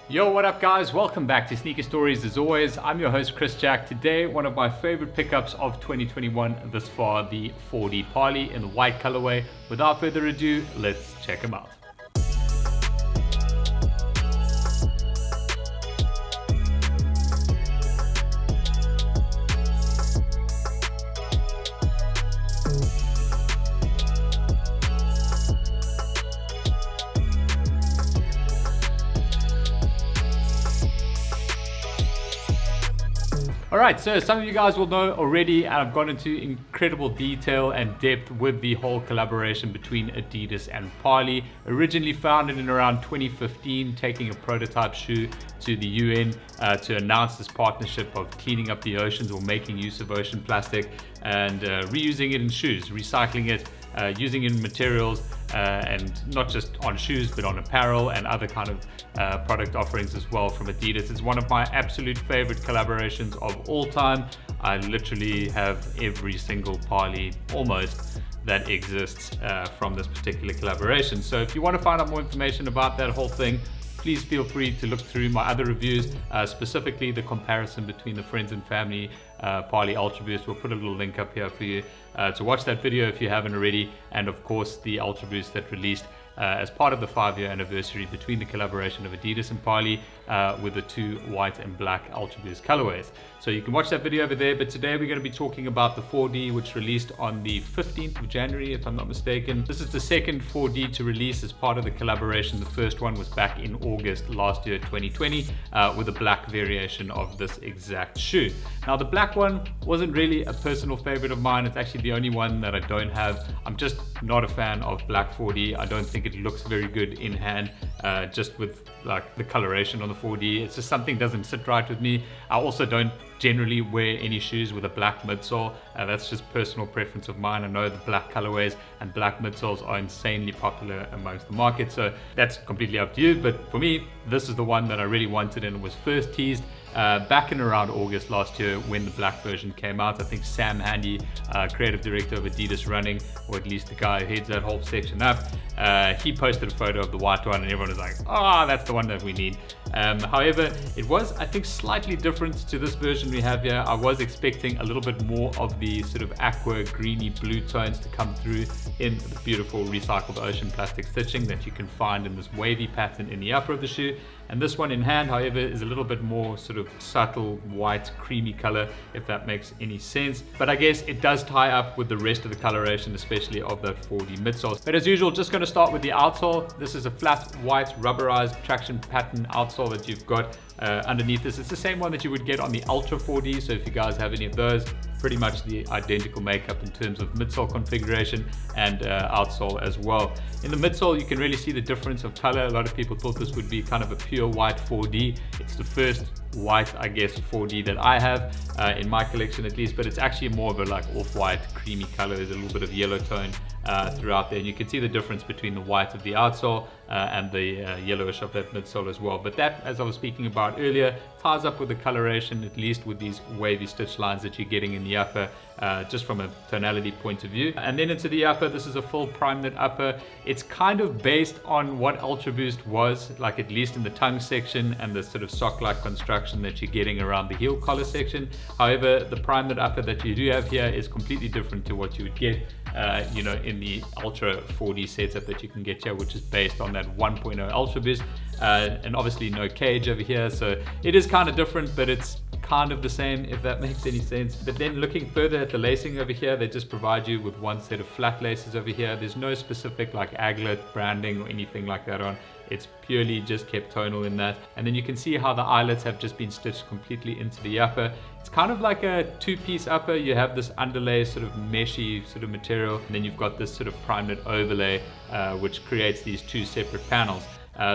Yo, what up guys? Welcome back to Sneaker Stories as always. I'm your host Chris Jack. Today, one of my favorite pickups of 2021 thus far, the 4D Parley in the white colorway. Without further ado, let's check them out. Alright, so some of you guys will know already, I've gone into incredible detail and depth with the whole collaboration between Adidas and Parley. Originally founded in around 2015, taking a prototype shoe to the UN to announce this partnership of cleaning up the oceans or making use of ocean plastic and reusing it in shoes, recycling it, using it in materials, and not just on shoes but on apparel and other kind of product offerings as well from Adidas. It's one of my absolute favorite collaborations of all time. I literally have every single Parley almost that exists from this particular collaboration. So if you want to find out more information about that whole thing, please feel free to look through my other reviews, specifically the comparison between the Friends and Family Parley Ultra Boost. We'll put a little link up here for you to watch that video if you haven't already, and of course the Ultra Boost that released as part of the 5-year anniversary between the collaboration of Adidas and Parley with the two white and black Ultra Boost colorways. So you can watch that video over there, but today we're going to be talking about the 4D, which released on the 15th of January, if I'm not mistaken. This is the second 4D to release as part of the collaboration. The first one was back in August last year, 2020, with a black variation of this exact shoe. Now the black one wasn't really a personal favorite of mine. It's actually the only one that I don't have. I'm just not a fan of black 4D. I don't think it looks very good in hand, just with like the coloration on the 4D. It's just something doesn't sit right with me. I also don't generally wear any shoes with a black midsole. That's just personal preference of mine. I know the black colorways and black midsoles are insanely popular amongst the market, so that's completely up to you. But for me, this is the one that I really wanted and was first teased back in around August last year when the black version came out. I think Sam Handy, creative director of Adidas Running, or at least the guy who heads that whole section up, he posted a photo of the white one and everyone was like, oh, that's the one that we need. However, it was, I think, slightly different to this version we have here. I was expecting a little bit more of the sort of aqua greeny blue tones to come through in the beautiful recycled ocean plastic stitching that you can find in this wavy pattern in the upper of the shoe. And this one in hand, however, is a little bit more sort of subtle white creamy color, if that makes any sense. But I guess it does tie up with the rest of the coloration, especially of that 4D midsole. But as usual, just going to start with the outsole. This is a flat white rubberized traction pattern outsole that you've got underneath this. It's the same one that you would get on the Ultra 4D, so if you guys have any of those, pretty much the identical makeup in terms of midsole configuration and outsole as well. In the midsole, you can really see the difference of color. A lot of people thought this would be kind of a pure white 4D. It's the first white, I guess, 4D that I have in my collection at least, but it's actually more of a like off-white creamy color. There's a little bit of yellow tone throughout there, and you can see the difference between the white of the outsole and the yellowish of that midsole as well. But that, as I was speaking about earlier, ties up with the coloration, at least with these wavy stitch lines that you're getting in the upper, just from a tonality point of view. And then into the upper, this is a full prime knit upper. It's kind of based on what Ultra Boost was, like at least in the tongue section and the sort of sock-like construction that you're getting around the heel collar section. However, the prime knit upper that you do have here is completely different to what you would get in the Ultra 4D setup that you can get here, which is based on that 1.0 Ultra Boost, and obviously no cage over here, so it is kind of different, but it's kind of the same, if that makes any sense. But then looking further at the lacing over here, they just provide you with one set of flat laces over here. There's no specific like aglet branding or anything like that on. It's purely just kept tonal in that. And then you can see how the eyelets have just been stitched completely into the upper. It's kind of like a two-piece upper. You have this underlay sort of meshy sort of material, and then you've got this sort of prime knit overlay, which creates these two separate panels.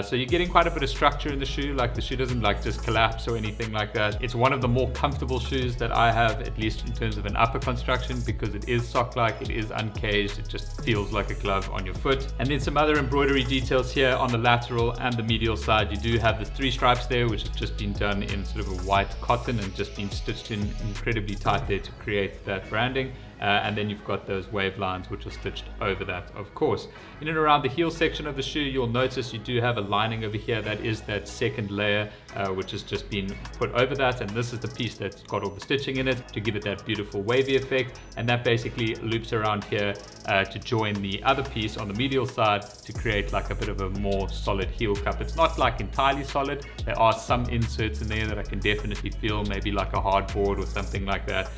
So you're getting quite a bit of structure in the shoe, like the shoe doesn't like just collapse or anything like that. It's one of the more comfortable shoes that I have, at least in terms of an upper construction, because it is sock-like, it is uncaged, it just feels like a glove on your foot. And then some other embroidery details here on the lateral and the medial side. You do have the 3 stripes there, which have just been done in sort of a white cotton and just been stitched in incredibly tight there to create that branding. and then you've got those wave lines which are stitched over that, of course. In and around the heel section of the shoe, you'll notice you do have a lining over here. That is that second layer which has just been put over that, and this is the piece that's got all the stitching in it to give it that beautiful wavy effect, and that basically loops around here to join the other piece on the medial side to create like a bit of a more solid heel cup. It's not like entirely solid. There are some inserts in there that I can definitely feel, maybe like a hardboard or something like that,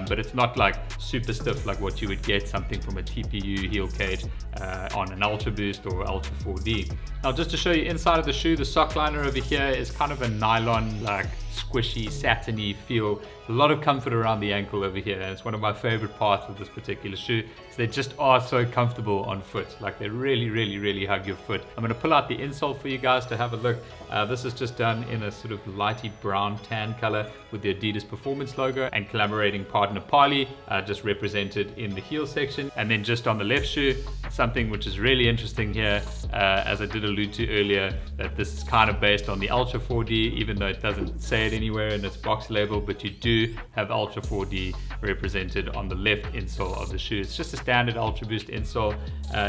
but it's not like super stiff like what you would get something from a TPU heel cage on an Ultra Boost or Ultra 4D. Now just to show you inside of the shoe, the sock liner over here is kind of a nylon, like squishy, satiny feel. A lot of comfort around the ankle over here, and it's one of my favorite parts of this particular shoe. So they just are so comfortable on foot, like they really hug your foot. I'm going to pull out the insole for you guys to have a look. This is just done in a sort of lighty brown tan color with the Adidas Performance logo and collaborating partner Parley just represented in the heel section. And then just on the left shoe, something which is really interesting here, as I did allude to earlier, that this is kind of based on the Ultra 4D, even though it doesn't say it anywhere in its box label, but you do have Ultra 4D represented on the left insole of the shoe. It's just a standard Ultra Boost insole,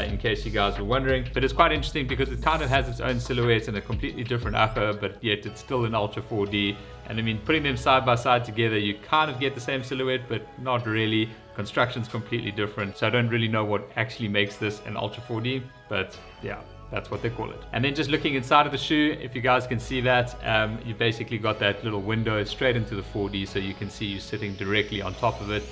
in case you guys were wondering, but it's quite interesting because it kind of has its own silhouette and a completely different upper, but yet it's still an Ultra 4D. And I mean, putting them side by side together, you kind of get the same silhouette, but not really. Construction's completely different, so I don't really know what actually makes this an Ultra 4D, but yeah, that's what they call it. And then just looking inside of the shoe, if you guys can see that, you basically got that little window straight into the 4D, so you can see you sitting directly on top of it.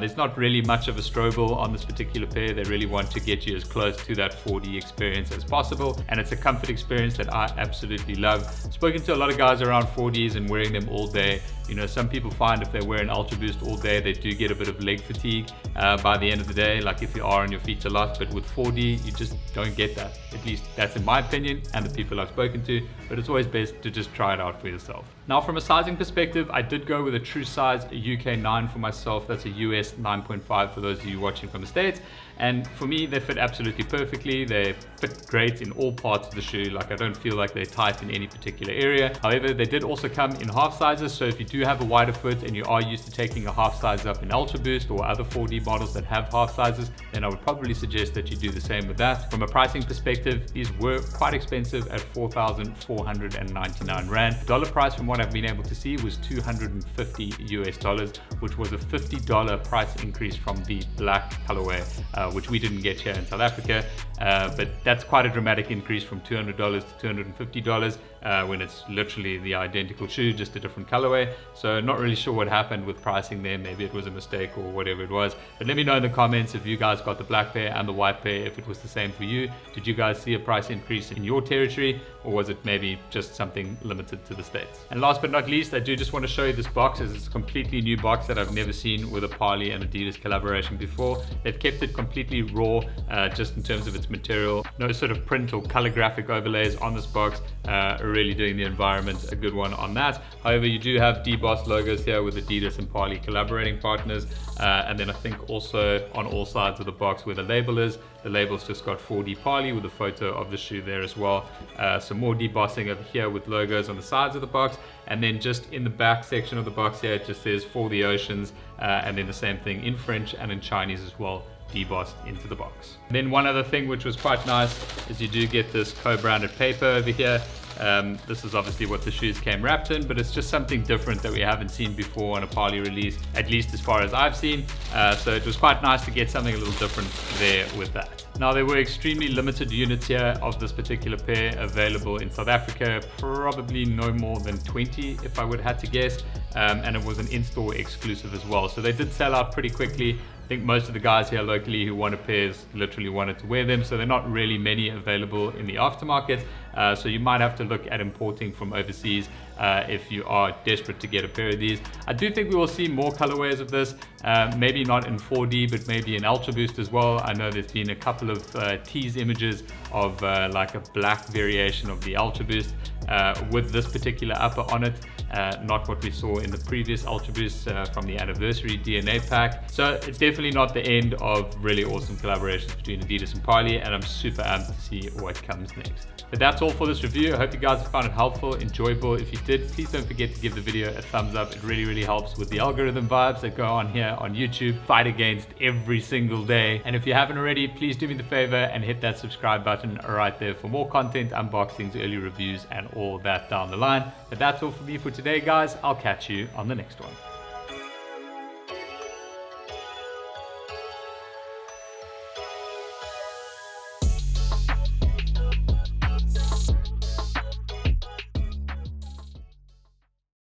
There's not really much of a strobel on this particular pair. They really want to get you as close to that 4D experience as possible, and it's a comfort experience that I absolutely love. Spoken to a lot of guys around 4Ds and wearing them all day. You know, some people find if they wear an Ultra Boost all day, they do get a bit of leg fatigue by the end of the day, like if you are on your feet a lot. But with 4D, you just don't get that. At least that's in my opinion and the people I've spoken to, but it's always best to just try it out for yourself. Now from a sizing perspective, I did go with a true size UK 9 for myself. That's a US 9.5 for those of you watching from the States. And for me, they fit absolutely perfectly. They fit great in all parts of the shoe. Like I don't feel like they're tight in any particular area. However, they did also come in half sizes. So if you do have a wider foot and you are used to taking a half size up in Ultra Boost or other 4D models that have half sizes, then I would probably suggest that you do the same with that. From a pricing perspective, these were quite expensive at 4,499 Rand. Dollar price from what I've been able to see was $250 US, which was a $50 price increase from the black colorway, which we didn't get here in South Africa, but that's quite a dramatic increase from $200 to $250 when it's literally the identical shoe, just a different colorway. So not really sure what happened with pricing there. Maybe it was a mistake or whatever it was, but let me know in the comments if you guys got the black pair and the white pair, if it was the same for you. Did you guys see a price increase in your territory, or was it maybe just something limited to the States? And last but not least, I do just want to show you this box, as it's a completely new box that I've never seen with a Parley and Adidas collaboration before. They've kept it completely raw, just in terms of its material. No sort of print or color graphic overlays on this box, really doing the environment a good one on that. However, you do have debossed logos here with Adidas and Parley collaborating partners, and then I think also on all sides of the box where the label is, the label's just got 4D Parley with a photo of the shoe there as well. Some more debossing over here with logos on the sides of the box, and then just in the back section of the box here, it just says For the Oceans, and then the same thing in French and in Chinese as well, debossed into the box. And then one other thing which was quite nice is you do get this co-branded paper over here. This is obviously what the shoes came wrapped in, but it's just something different that we haven't seen before on a Parley release, at least as far as I've seen. So it was quite nice to get something a little different there with that. Now there were extremely limited units here of this particular pair available in South Africa, probably no more than 20 if I would have to guess, and it was an in-store exclusive as well. So they did sell out pretty quickly. I think most of the guys here locally who wanted pairs literally wanted to wear them, so they're not really many available in the aftermarket. So you might have to look at importing from overseas if you are desperate to get a pair of these. I do think we will see more colorways of this, maybe not in 4D, but maybe in Ultra Boost as well. I know there's been a couple of tease images of like a black variation of the Ultra Boost with this particular upper on it. Not what we saw in the previous Ultra Boost from the anniversary DNA pack. So it's definitely not the end of really awesome collaborations between Adidas and Parley, and I'm super amped to see what comes next. But that's all all for this review. I hope you guys found it helpful, enjoyable. If you did, please don't forget to give the video a thumbs up. It really helps with the algorithm vibes that go on here on YouTube. Fight against every single day. And if you haven't already, please do me the favor and hit that subscribe button right there for more content, unboxings, early reviews, and all that down the line. But that's all for me for today, guys. I'll catch you on the next one.